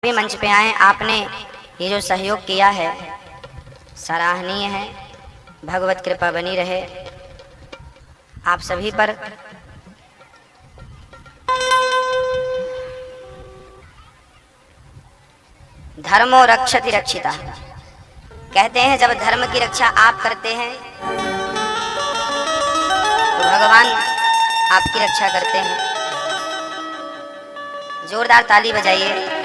भी मंच पे आए। आपने ये जो सहयोग किया है सराहनीय है। भगवत कृपा बनी रहे आप सभी पर। धर्मो रक्षति रक्षिता, कहते हैं जब धर्म की रक्षा आप करते हैं तो भगवान आपकी रक्षा करते हैं। जोरदार ताली बजाइए।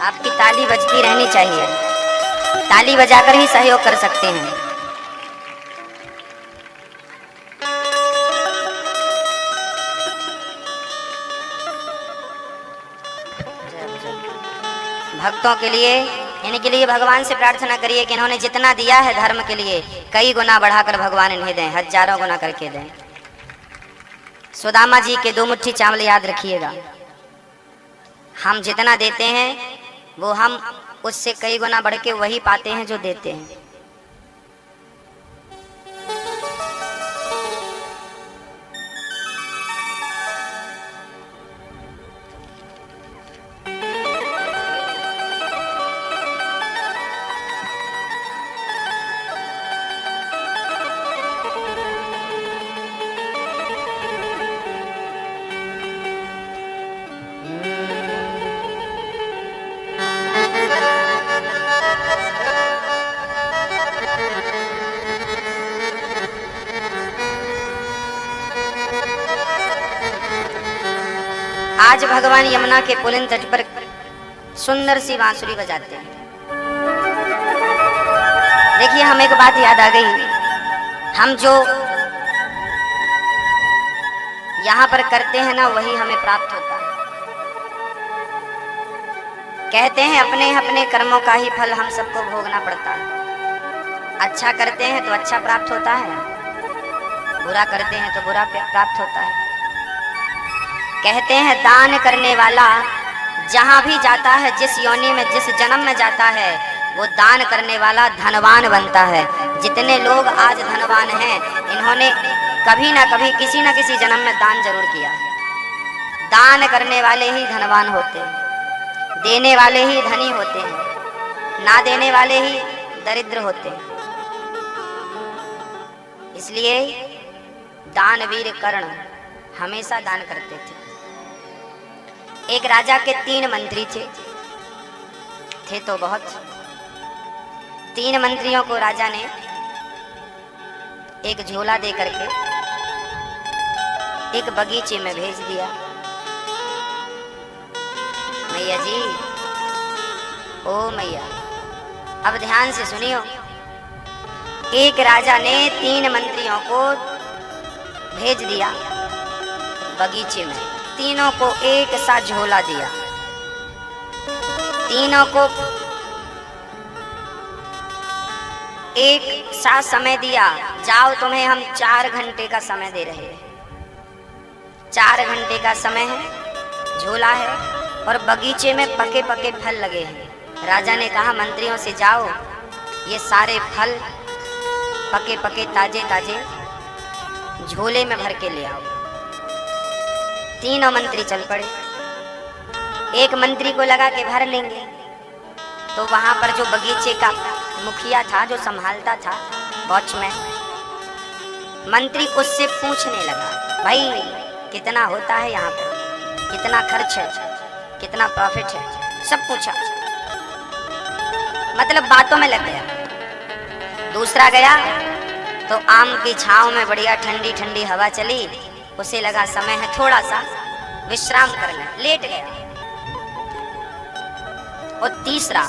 आपकी ताली बजती रहनी चाहिए, ताली बजाकर ही सहयोग कर सकते हैं। भक्तों के लिए, इनके लिए भगवान से प्रार्थना करिए कि इन्होंने जितना दिया है धर्म के लिए कई गुना बढ़ाकर भगवान इन्हें दें, हजारों गुना करके दें। सुदामा जी के 2 मुट्ठी चावल याद रखिएगा। हम जितना देते हैं वो हम उससे कई गुना बढ़ के वही पाते हैं जो देते हैं। आज भगवान यमुना के पुलिन तट पर सुंदर सी बांसुरी बजाते हैं। देखिए हमें एक बात याद आ गई, हम जो यहाँ पर करते हैं ना वही हमें प्राप्त होता है। कहते हैं अपने अपने कर्मों का ही फल हम सबको भोगना पड़ता है। अच्छा करते हैं तो अच्छा प्राप्त होता है, बुरा करते हैं तो बुरा प्राप्त होता है। कहते हैं दान करने वाला जहाँ भी जाता है, जिस योनि में जिस जन्म में जाता है, वो दान करने वाला धनवान बनता है। जितने लोग आज धनवान हैं इन्होंने कभी ना कभी किसी न किसी जन्म में दान जरूर किया है। दान करने वाले ही धनवान होते हैं, देने वाले ही धनी होते हैं, ना देने वाले ही दरिद्र होते हैं। इसलिए दानवीर कर्ण हमेशा दान करते थे। एक राजा के 3 मंत्री थे तो बहुत। 3 मंत्रियों को राजा ने एक झोला दे करके एक बगीचे में भेज दिया। मैया जी, ओ मैया, अब ध्यान से सुनियो। एक राजा ने 3 मंत्रियों को भेज दिया बगीचे में। तीनों को एक सा झोला दिया, तीनों को एक सा समय दिया। जाओ तुम्हें हम 4 घंटे का समय दे रहे हैं। 4 घंटे का समय है, झोला है और बगीचे में पके पके फल लगे हैं। राजा ने कहा मंत्रियों से जाओ ये सारे फल पके पके ताजे ताजे झोले में भर के ले आओ। तीनों मंत्री चल पड़े। एक मंत्री को लगा कि भर लेंगे, तो वहां पर जो बगीचे का मुखिया था, जो संभालता था, वॉचमैन, मंत्री उससे पूछने लगा, भाई कितना होता है यहाँ पर, कितना खर्च है, कितना प्रॉफिट है, सब पूछा। मतलब बातों में लग गया। दूसरा गया तो आम की छांव में बढ़िया ठंडी ठंडी हवा चली, उसे लगा समय है थोड़ा सा विश्राम कर ले, लेट गया। और तीसरा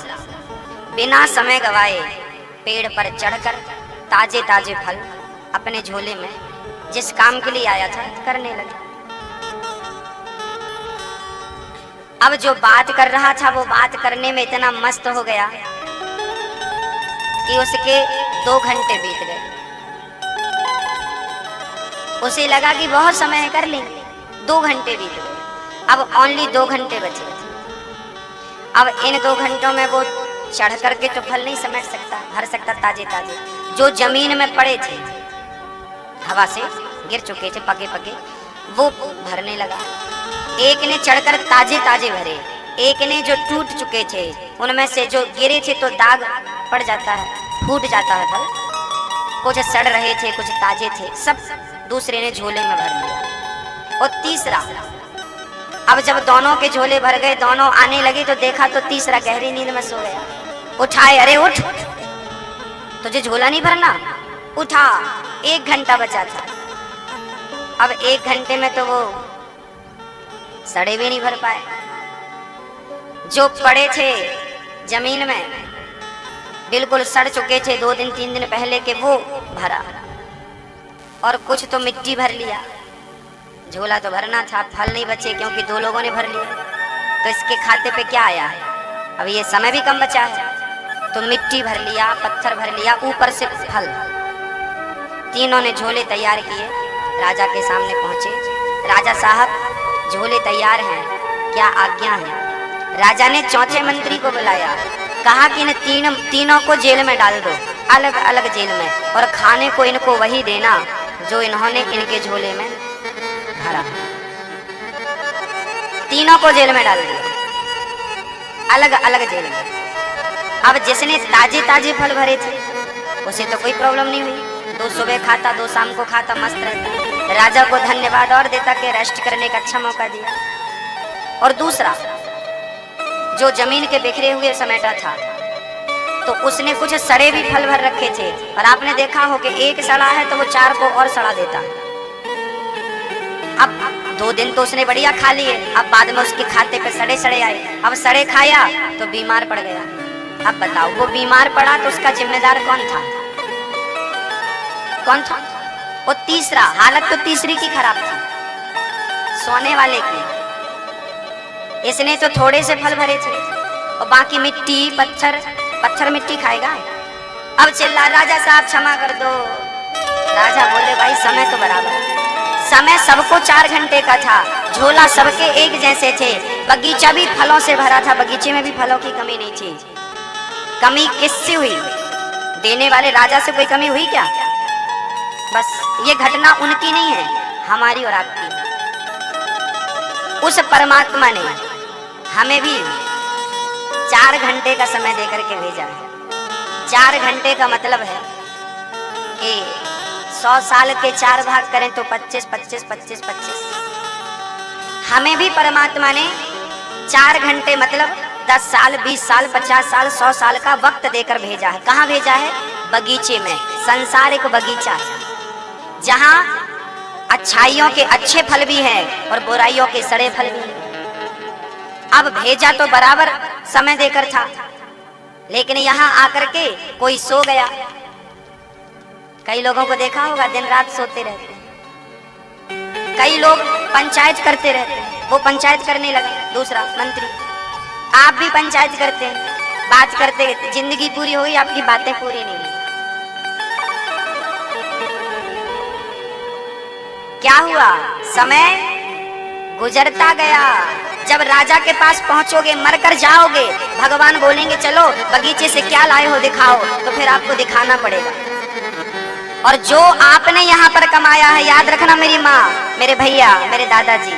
बिना समय गवाए पेड़ पर चढ़कर ताजे ताजे फल अपने झोले में जिस काम के लिए आया था करने लगा। अब जो बात कर रहा था वो बात करने में इतना मस्त हो गया कि उसके 2 घंटे बीत गए। उसे लगा कि बहुत समय कर लेंगे, 2 घंटे बीत गए, अब ओनली 2 घंटे बचे। अब इन 2 घंटों में वो चढ़ करके तो फल नहीं समेट सकता, भर सकता ताजे ताजे, जो जमीन में पड़े थे, हवा से गिर चुके थे पके पके, वो भरने लगा। एक ने चढ़कर ताजे ताजे भरे, एक ने जो टूट चुके थे उनमें से जो गिरे थे तो दाग पड़ जाता है, फूट जाता है फल, कुछ सड़ रहे थे कुछ ताजे थे, सब दूसरे ने झोले में भर लिया। और तीसरा, अब जब दोनों के झोले भर गए, दोनों आने लगे तो देखा तो तीसरा गहरी नींद में सो गया। उठाए, अरे उठ, तुझे झोला नहीं भरना, उठा, 1 घंटा बचा था। अब 1 घंटे में तो वो सड़े भी नहीं भर पाए, जो पड़े थे जमीन में बिल्कुल सड़ चुके थे 2 दिन 3 दिन पहले के, वो भरा। और कुछ तो मिट्टी भर लिया, झोला तो भरना था, फल नहीं बचे क्योंकि 2 लोगों ने भर लिया। तो इसके खाते पे क्या आया है, अब ये समय भी कम बचा है, तो मिट्टी भर लिया, पत्थर भर लिया, ऊपर से फल। तीनों ने झोले तैयार किए, राजा के सामने पहुंचे। राजा साहब झोले तैयार हैं, क्या आज्ञा है? राजा ने चौथे मंत्री को बुलाया, कहा कि इन तीनों को जेल में डाल दो, अलग अलग जेल में, और खाने को इनको वही देना जो इन्होंने इनके झोले में भरा। तीनों को जेल में डाल दिया, अलग अलग जेल में। अब जिसने ताजे ताजे फल भरे थे उसे तो कोई प्रॉब्लम नहीं हुई, 2 सुबह खाता 2 शाम को खाता, मस्त रहता। राजा को धन्यवाद और देता कि रेस्ट करने का अच्छा मौका दिया। और दूसरा, जो जमीन के बिखरे हुए समेटा था, तो उसने कुछ सड़े भी फल भर रखे थे, और आपने देखा हो कि एक सड़ा है तो वो 4 को और सड़ा देता। अब 2 दिन तो उसने बढ़िया खा लिए, अब बाद में उसके खाते पे सड़े सड़े आए। अब सड़े खाया तो बीमार पड़ गया। अब बताओ, वो बीमार पड़ा तो उसका जिम्मेदार कौन था? कौन था? और तीसरा, हालत तो तीसरी की खराब थी, सोने वाले की। इसने तो थोड़े से फल भरे थे और बाकी मिट्टी पत्थर मिट्टी खाएगा। अब चिल्ला, राजा साहब क्षमा कर दो। राजा बोले, भाई समय तो बराबर है, समय सबको 4 घंटे का था, झोला सबके एक जैसे थे, बगीचा भी फलों से भरा था, बगीचे में भी फलों की कमी नहीं थी। कमी किससे हुई? देने वाले राजा से कोई कमी हुई क्या? बस ये घटना उनकी नहीं है, हमारी और आपकी। उस परमात्मा ने हमें भी 4 घंटे का समय देकर के भेजा है। 4 घंटे का मतलब है कि 100 साल के 4 भाग करें तो 25 25 25 25। हमें भी परमात्मा ने 4 घंटे मतलब 10 साल 20 साल 50 साल 100 साल का वक्त देकर भेजा है। कहाँ भेजा है? बगीचे में। संसार एक बगीचा है जहाँ अच्छाइयों के अच्छे फल भी हैं और बुराइयों के सड़े फल भी हैं। अब भेजा तो बराबर समय देकर था, लेकिन यहाँ आकर के कोई सो गया। कई लोगों को देखा होगा दिन रात सोते रहते हैं। कई लोग पंचायत करते रहते हैं, वो पंचायत करने लगे, दूसरा मंत्री। आप भी पंचायत करते हैं, बात करते, जिंदगी पूरी हो गई, आपकी बातें पूरी नहीं हुई। क्या हुआ? समय गुजरता गया। जब राजा के पास पहुंचोगे, मरकर जाओगे, भगवान बोलेंगे चलो बगीचे से क्या लाए हो दिखाओ, तो फिर आपको दिखाना पड़ेगा। और जो आपने यहाँ पर कमाया है, याद रखना मेरी माँ, मेरे भैया, मेरे दादाजी,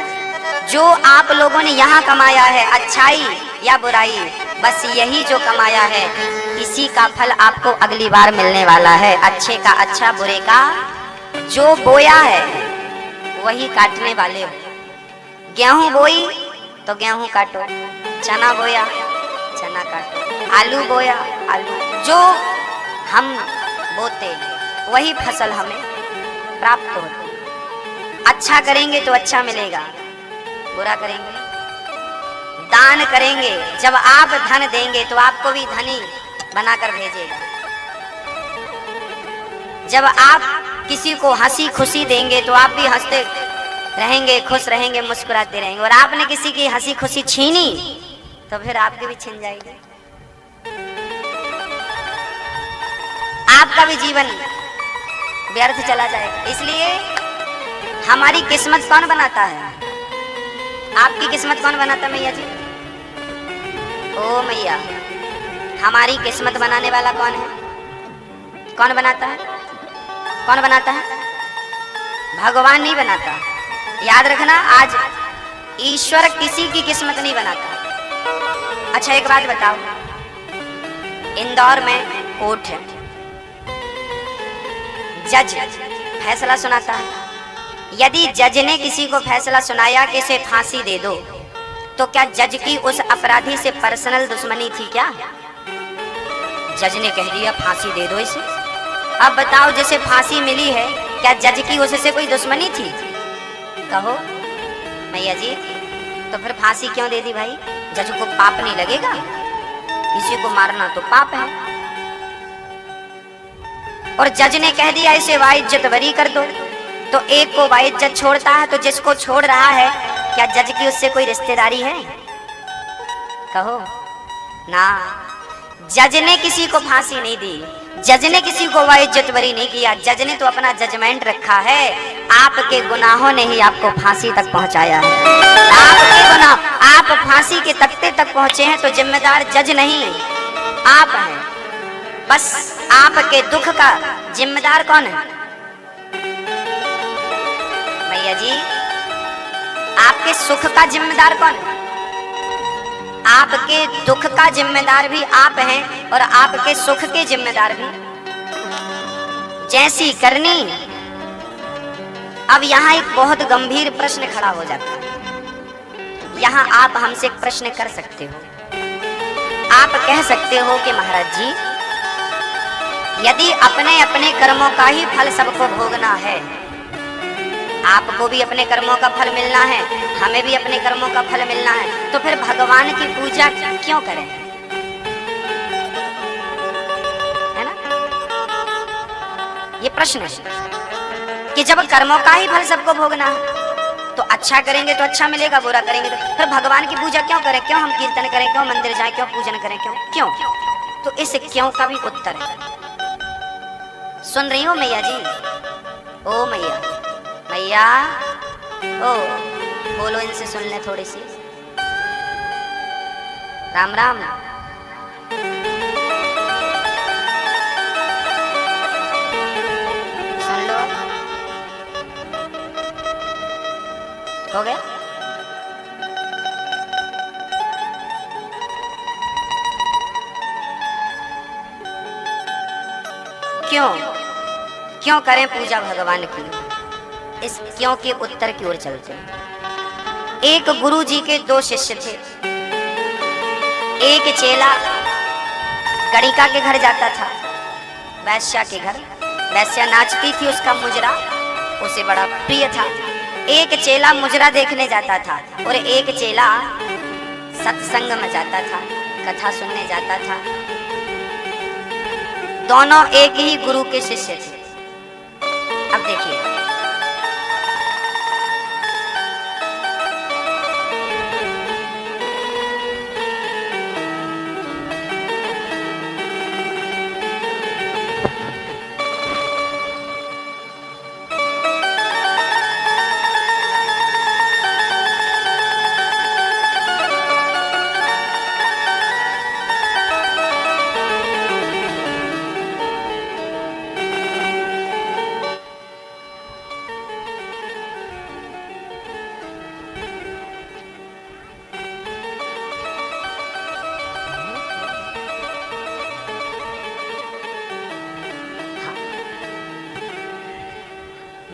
जो आप लोगों ने यहाँ कमाया है, अच्छाई या बुराई, बस यही जो कमाया है, इसी का फल आपको अगली बार मिलने वाला है। अच्छे का अच्छा, बुरे का जो बोया है वही काटने वाले हो। गेहूं बोई तो गेहूं काटो, चना बोया चना काटो, आलू बोया आलू, जो हम बोते वही फसल हमें प्राप्त होती। अच्छा करेंगे तो अच्छा मिलेगा, बुरा करेंगे, दान करेंगे, जब आप धन देंगे तो आपको भी धनी बनाकर भेजेगा। जब आप किसी को हंसी खुशी देंगे तो आप भी हंसते रहेंगे, खुश रहेंगे, मुस्कुराते रहेंगे। और आपने किसी की हंसी खुशी छीनी तो फिर आपकी भी छीन जाएगी, आपका भी जीवन व्यर्थ चला जाएगा। इसलिए हमारी किस्मत कौन बनाता है? आपकी किस्मत कौन बनाता है मैया जी? ओ मैया, हमारी किस्मत बनाने वाला कौन है? कौन बनाता है? कौन बनाता है? भगवान नहीं बनाता। याद रखना, आज ईश्वर किसी की किस्मत नहीं बनाता। अच्छा एक बात बताओ, इंदौर में कोर्ट है, जज फैसला सुनाता है। यदि जज ने किसी को फैसला सुनाया कि इसे फांसी दे दो, तो क्या जज की उस अपराधी से पर्सनल दुश्मनी थी क्या? जज ने कह दिया फांसी दे दो इसे। अब बताओ, जिसे फांसी मिली है, क्या जज की उससे कोई दुश्मनी थी? कहो मैया जी, तो फिर फांसी क्यों दे दी भाई? जज को पाप नहीं लगेगा? किसी को मारना तो पाप है। और जज ने कह दिया इसे वाइज्जत बरी कर दो, तो एक को वाइज्जत छोड़ता है, तो जिसको छोड़ रहा है, क्या जज की उससे कोई रिश्तेदारी है? कहो ना। जज ने किसी को फांसी नहीं दी, जज ने किसी को वाइज्जत बरी नहीं किया। जज ने तो अपना जजमेंट रखा है। आपके गुनाहों ने ही आपको फांसी तक पहुंचाया है। आपके गुनाह, आप फांसी के तख्ते तक पहुंचे हैं, तो जिम्मेदार जज नहीं, आप हैं। बस आपके दुख का जिम्मेदार कौन है? मैया जी, आपके सुख का जिम्मेदार कौन है? आपके दुख का जिम्मेदार भी आप हैं, और आपके सुख के जिम्मेदार भी। जैसी करनी। अब यहाँ एक बहुत गंभीर प्रश्न खड़ा हो जाता है। यहाँ आप हमसे एक प्रश्न कर सकते हो। आप कह सकते हो कि महाराज जी, यदि अपने अपने कर्मों का ही फल सबको भोगना है, आपको भी अपने कर्मों का फल मिलना है, हमें भी अपने कर्मों का फल मिलना है, तो फिर भगवान की पूजा क्यों करें? है ना? ये प्रश्न है कि जब कर्मों का ही फल सबको भोगना है, तो अच्छा करेंगे तो अच्छा मिलेगा, बुरा करेंगे तो फिर भगवान की पूजा क्यों करें? क्यों हम कीर्तन करें? क्यों मंदिर जाएं? क्यों पूजन करें? क्यों? तो इस क्यों का भी उत्तर है। सुन रही हो मैया जी? ओ मैया, मैया ओ बोलो, इनसे सुन ले थोड़ी सी। राम राम। सुन लो, हो गया? क्यों करें पूजा भगवान की? इस क्यों के उत्तर की ओर चलते हैं। एक गुरु जी के दो शिष्य थे। एक चेला गणिका के घर जाता था, वैश्या के घर। वैश्या नाचती थी, उसका मुजरा उसे बड़ा प्रिय था। एक चेला मुजरा देखने जाता था, और एक चेला सत्संग में जाता था, कथा सुनने जाता था। दोनों एक ही गुरु के शिष्य थे। अब देखिए,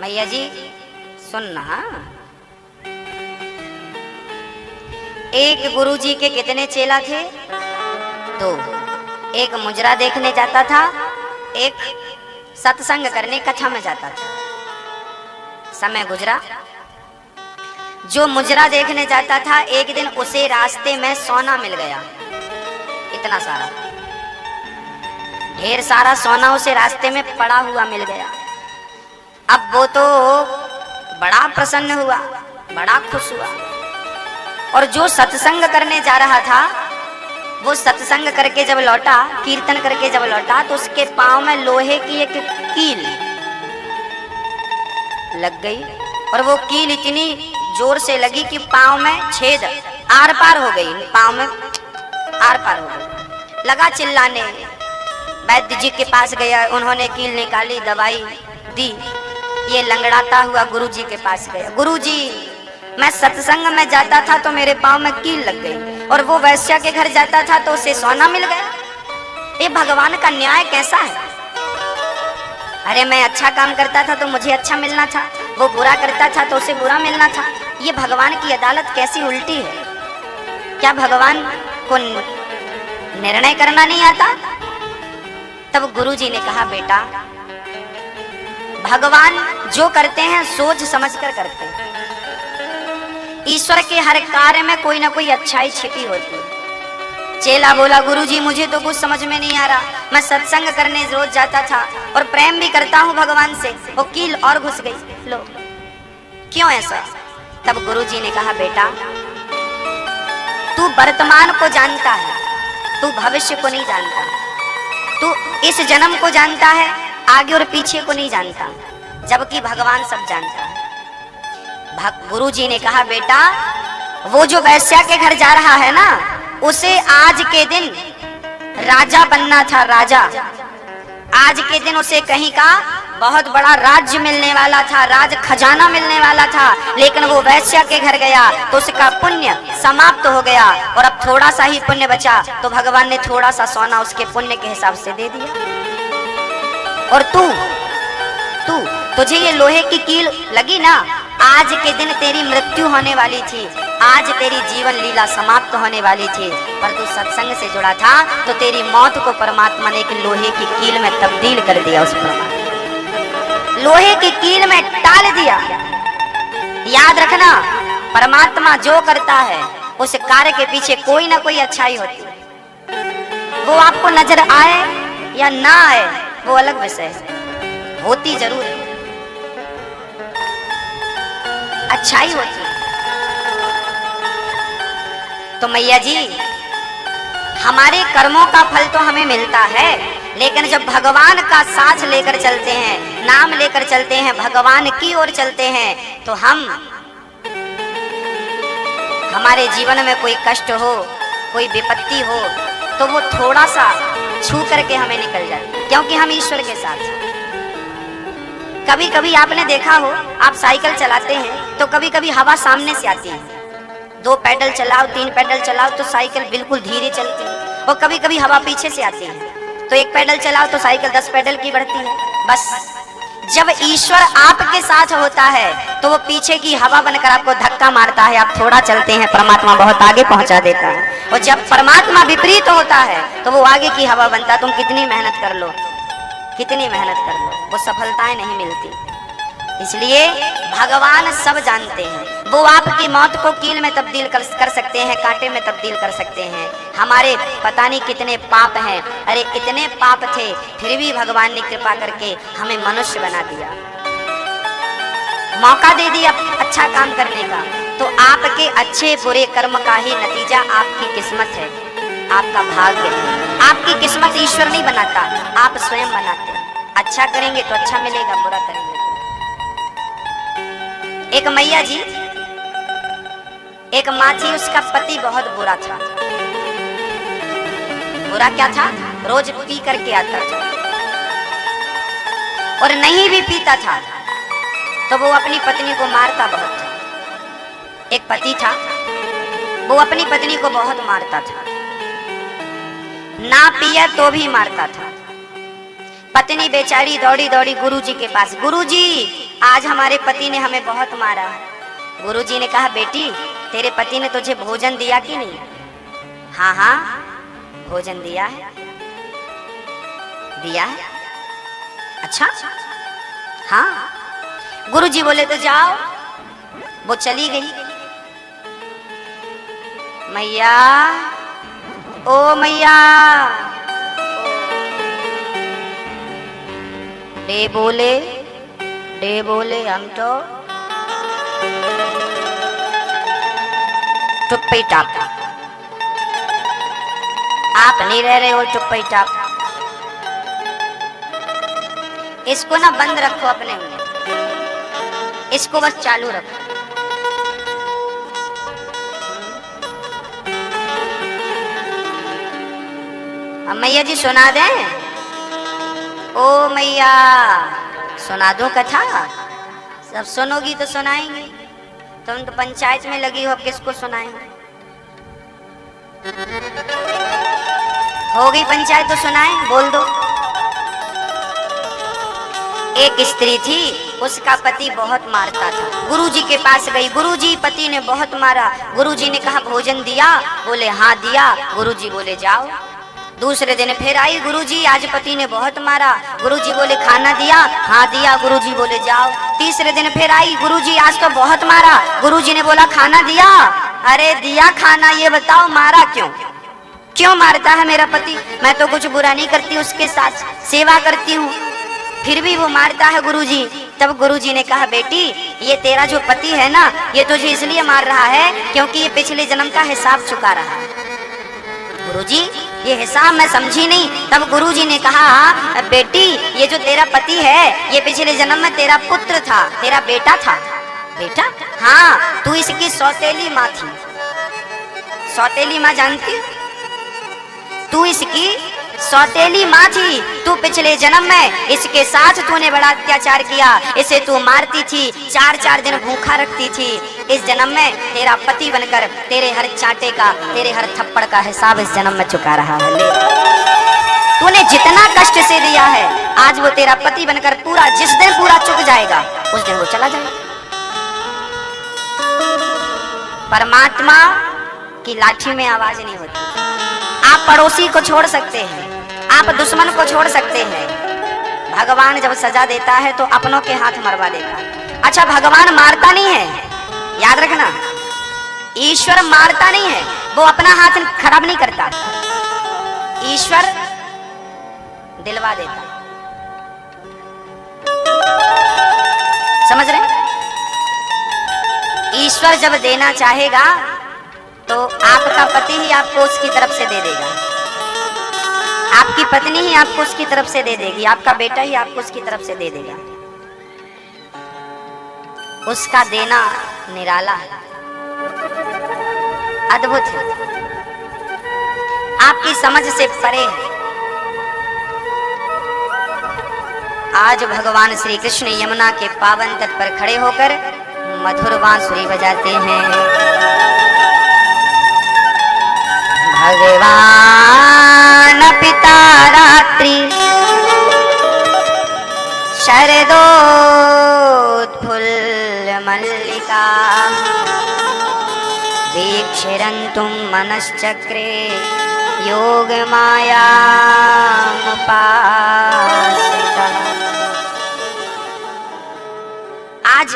मैया जी सुनना। एक गुरु जी के कितने चेला थे? दो। एक मुजरा देखने जाता था, एक सत्संग करने कथा में जाता था। समय गुजरा, जो मुजरा देखने जाता था, एक दिन उसे रास्ते में सोना मिल गया। इतना सारा, ढेर सारा सोना उसे रास्ते में पड़ा हुआ मिल गया। अब वो तो बड़ा प्रसन्न हुआ, बड़ा खुश हुआ। और जो सत्संग करने जा रहा था, वो सत्संग करके जब लौटा, कीर्तन करके जब लौटा, तो उसके पांव में लोहे की एक कील लग गई। और वो कील इतनी जोर से लगी कि पांव में छेद आर पार हो गई, पांव में आर पार हो गई। लगा चिल्लाने, वैद्य जी के पास गया, उन्होंने कील निकाली, दवाई दी। ये लंगड़ाता हुआ गुरु जी के पास गया। गुरु जी, मैं सत्संग में जाता था तो मेरे पांव में कील लग गई, और वो वैश्या के घर जाता था तो उसे सोना मिल गया। ये भगवान का न्याय कैसा है? अरे मैं अच्छा काम करता था तो मुझे अच्छा मिलना था, वो बुरा करता था तो उसे बुरा मिलना था। ये भगवान की अदालत कैसी उल्टी है? क्या भगवान को निर्णय करना नहीं आता? तब गुरु जी ने कहा, बेटा भगवान जो करते हैं सोच समझकर करते हैं। ईश्वर के हर कार्य में कोई ना कोई अच्छाई छिपी होती है। चेला बोला, गुरुजी मुझे तो कुछ समझ में नहीं आ रहा, मैं सत्संग करने रोज जाता था और प्रेम भी करता हूँ भगवान से, वो कील और घुस गई। लो, क्यों ऐसा? तब गुरुजी ने कहा, बेटा तू वर्तमान को जानता है, तू भविष्य को नहीं जानता। तू इस जन्म को जानता है, आगे और पीछे को नहीं जानता, जबकि भगवान सब जानता है। गुरुजी ने कहा, बेटा वो जो वैश्या के घर जा रहा है ना, उसे आज के दिन राजा बनना था, राजा। आज के दिन उसे कहीं का बहुत बड़ा राज्य मिलने वाला था, राज खजाना मिलने वाला था, लेकिन वो वैश्या के घर गया तो उसका पुण्य समाप्त हो गया, और अब थोड़ा सा ही पुण्य बचा तो भगवान ने थोड़ा सा सोना उसके पुण्य के हिसाब से दे दिया। और तुझे ये लोहे की कील लगी ना, आज के दिन तेरी मृत्यु होने वाली थी, आज तेरी जीवन लीला समाप्त होने वाली थी, पर तू सत्संग से जुड़ा था तो तेरी मौत को परमात्मा ने एक लोहे की कील में तब्दील कर दिया। उस परमात्मा लोहे की कील में डाल दिया। याद रखना, परमात्मा जो करता है उस कार्य के पीछे कोई ना कोई अच्छाई होती है। वो आपको नजर आए या ना आए वो अलग विषय है, होती जरूर है, अच्छाई होती है। तो मैया जी, हमारे कर्मों का फल तो हमें मिलता है, लेकिन जब भगवान का साथ लेकर चलते हैं, नाम लेकर चलते हैं, भगवान की ओर चलते हैं, तो हमारे जीवन में कोई कष्ट हो, कोई विपत्ति हो, तो वो थोड़ा सा छू करके हमें निकल जाए, क्योंकि हम ईश्वर के साथ हैं। कभी कभी आपने देखा हो, आप साइकिल चलाते हैं तो कभी कभी हवा सामने से आती है, 2 पैडल चलाओ 3 पैडल चलाओ तो साइकिल बिल्कुल धीरे चलती है, और कभी कभी हवा पीछे से आती है तो 1 पैडल चलाओ तो साइकिल 10 पैडल की बढ़ती है। बस जब ईश्वर आपके साथ होता है तो वो पीछे की हवा बनकर आपको धक्का मारता है, आप थोड़ा चलते हैं, परमात्मा बहुत आगे पहुंचा देता है। और जब परमात्मा विपरीत होता है तो वो आगे की हवा बनता है। तुम कितनी मेहनत कर लो, कितनी मेहनत कर लो, वो सफलताएं नहीं मिलती। इसलिए भगवान सब जानते हैं, वो आपकी मौत को कील में तब्दील कर सकते हैं, कांटे में तब्दील कर सकते हैं। हमारे पता नहीं कितने पाप हैं, अरे इतने पाप थे, फिर भी भगवान ने कृपा करके हमें मनुष्य बना दिया, मौका दे दिया अच्छा काम करने का। तो आपके अच्छे बुरे कर्म का ही नतीजा आपकी किस्मत है, आपका भाग्य है। आपकी किस्मत ईश्वर नहीं बनाता, आप स्वयं बनाते हैं। अच्छा करेंगे तो अच्छा मिलेगा, बुरा करेंगे। एक मैया जी, एक माँ थी, उसका पति बहुत बुरा था। बुरा क्या था? रोज पी करके आता था, और नहीं भी पीता था तो वो अपनी पत्नी को मारता बहुत था। एक पति था, वो अपनी पत्नी को बहुत मारता था, ना पिया तो भी मारता था। पत्नी बेचारी दौड़ी दौड़ी गुरुजी के पास, गुरुजी आज हमारे पति ने हमें बहुत मारा है। गुरुजी ने कहा, बेटी तेरे पति ने तुझे भोजन दिया कि नहीं? हाँ हाँ भोजन दिया है। दिया है? अच्छा हाँ। गुरुजी बोले तो जाओ। वो चली गई। मैया, ओ मैया, डे बोले हम तो चुप्पी टाप। आप नहीं रह रहे हो चुप्पी टाप। इसको ना बंद रखो अपने में। इसको बस चालू रखो। अब मैया जी सुना दें? ओ मैया सुना दो कथा। सब सुनोगी तो सुनाएंगे, तुम तो पंचायत में लगी हो, अब किसको सुनाएंगे? हो गई पंचायत तो सुनाए, बोल दो। एक स्त्री थी, उसका पति बहुत मारता था। गुरुजी के पास गई, गुरुजी पति ने बहुत मारा। गुरुजी ने कहा भोजन दिया? बोले हाँ दिया। गुरुजी बोले जाओ। दूसरे दिन फिर आई, गुरुजी आज पति ने बहुत मारा। गुरुजी बोले खाना दिया? हाँ दिया। गुरुजी बोले जाओ। तीसरे दिन फिर आई, गुरुजी आज तो बहुत मारा। गुरुजी ने बोला खाना दिया? अरे दिया खाना, ये बताओ मारा क्यों? क्यों मारता है मेरा पति? मैं तो कुछ बुरा नहीं करती, उसके साथ सेवा करती हूँ, फिर भी वो मारता है गुरुजी। तब गुरुजी ने कहा बेटी, ये तेरा जो पति है ना, ये तुझे इसलिए मार रहा है क्योंकि ये पिछले जन्म का हिसाब चुका रहा है। गुरुजी ये हिसाब मैं समझी नहीं। तब गुरुजी ने कहा बेटी, ये जो तेरा पति है, ये पिछले जन्म में तेरा पुत्र था, तेरा बेटा था। बेटा? हाँ, तू इसकी सौतेली माँ थी। सौतेली माँ जानती? तू इसकी सौतेली माँ थी। तू पिछले जन्म में इसके साथ तूने बड़ा अत्याचार किया, इसे तू मारती थी, 4-4 दिन भूखा रखती थी। इस जन्म में तेरा पति बनकर तेरे हर चांटे का, तेरे हर थप्पड़ का हिसाब इस जन्म में चुका रहा है। ले, तूने जितना कष्ट से दिया है, आज वो तेरा पति बनकर पूरा, जिस दिन पूरा चुक जाएगा उस दिन वो चला जाएगा। परमात्मा की लाठी में आवाज नहीं होती। आप पड़ोसी को छोड़ सकते हैं, आप दुश्मन को छोड़ सकते हैं, भगवान जब सजा देता है तो अपनों के हाथ मरवा देता है। अच्छा, भगवान मारता नहीं है, याद रखना, ईश्वर मारता नहीं है, वो अपना हाथ खराब नहीं करता, ईश्वर दिलवा देता। समझ रहे? ईश्वर जब देना चाहेगा तो आपका पति ही आपको उसकी तरफ से दे देगा, आपकी पत्नी ही आपको उसकी तरफ से दे देगी, आपका बेटा ही आपको उसकी तरफ से दे देगा। उसका देना निराला है, अद्भुत है, आपकी समझ से परे है। आज भगवान श्री कृष्ण यमुना के पावन तट पर खड़े होकर मधुर बांसुरी बजाते हैं। भगवान पिता रात्रि शरदोत्फुल्ल मल्लिका वीक्षरन्तुं मनश्चक्रे योग मायामुपासितः। आज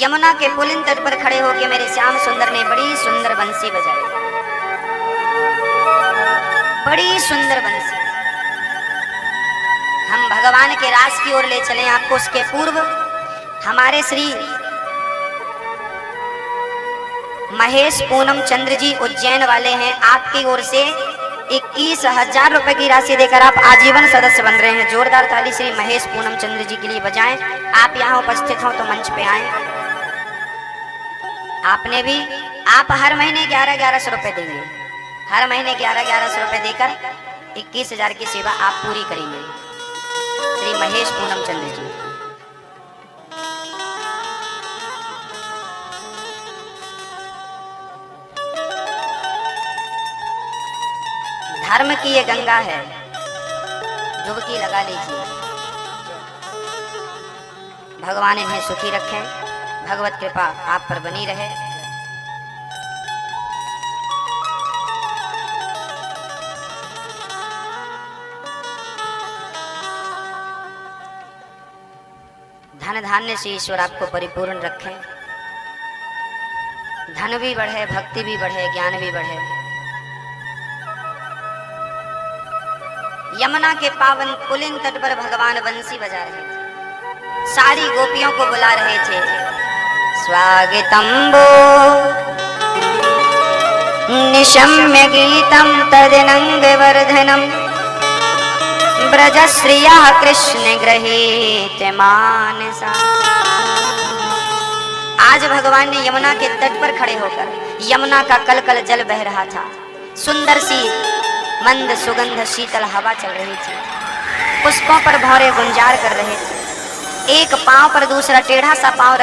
यमुना के पुलिन तट पर खड़े होकर मेरे श्याम सुंदर ने बड़ी सुंदर बंसी बजाई, बड़ी सुंदर बंसी। हम भगवान के रास की ओर ले चले आपको। उसके पूर्व हमारे श्री महेश पूनम चंद्र जी उज्जैन वाले हैं, आपकी ओर से 21,000 रुपए की राशि देकर आप आजीवन सदस्य बन रहे हैं। जोरदार ताली श्री महेश पूनम चंद्र जी के लिए बजाएं। आप यहाँ उपस्थित हो तो मंच पे आए। आपने भी, आप हर महीने 1100 रुपए देंगे, हर महीने 1100 रुपए देकर 21,000 की सेवा आप पूरी करेंगे। श्री महेश पूनम चंद्र जी, धर्म की ये गंगा है, डुबकी लगा लीजिए। भगवान इन्हें सुखी रखें, भगवत कृपा आप पर बनी रहे। धन धान्य से ईश्वर आपको परिपूर्ण रखें, धन भी बढ़े, भक्ति भी बढ़े, ज्ञान भी बढ़े। यमुना के पावन पुलिन तट पर भगवान बंसी बजा रहे थे, सारी गोपियों को बुला रहे थे। स्वागतम्बो निशम्य गीतम तदनंग वर्धनम ब्रजश्रिया कृष्ण गृहीत मानसा। आज भगवान ने यमुना के तट पर खड़े होकर, यमुना का कल कल जल बह रहा था, सुंदर सी मंद सुगंध शीतल हवा चल रही थी, पुष्पों पर भौरे गुंजार कर रहे थे। एक पांव पर दूसरा टेढ़ा सा पांव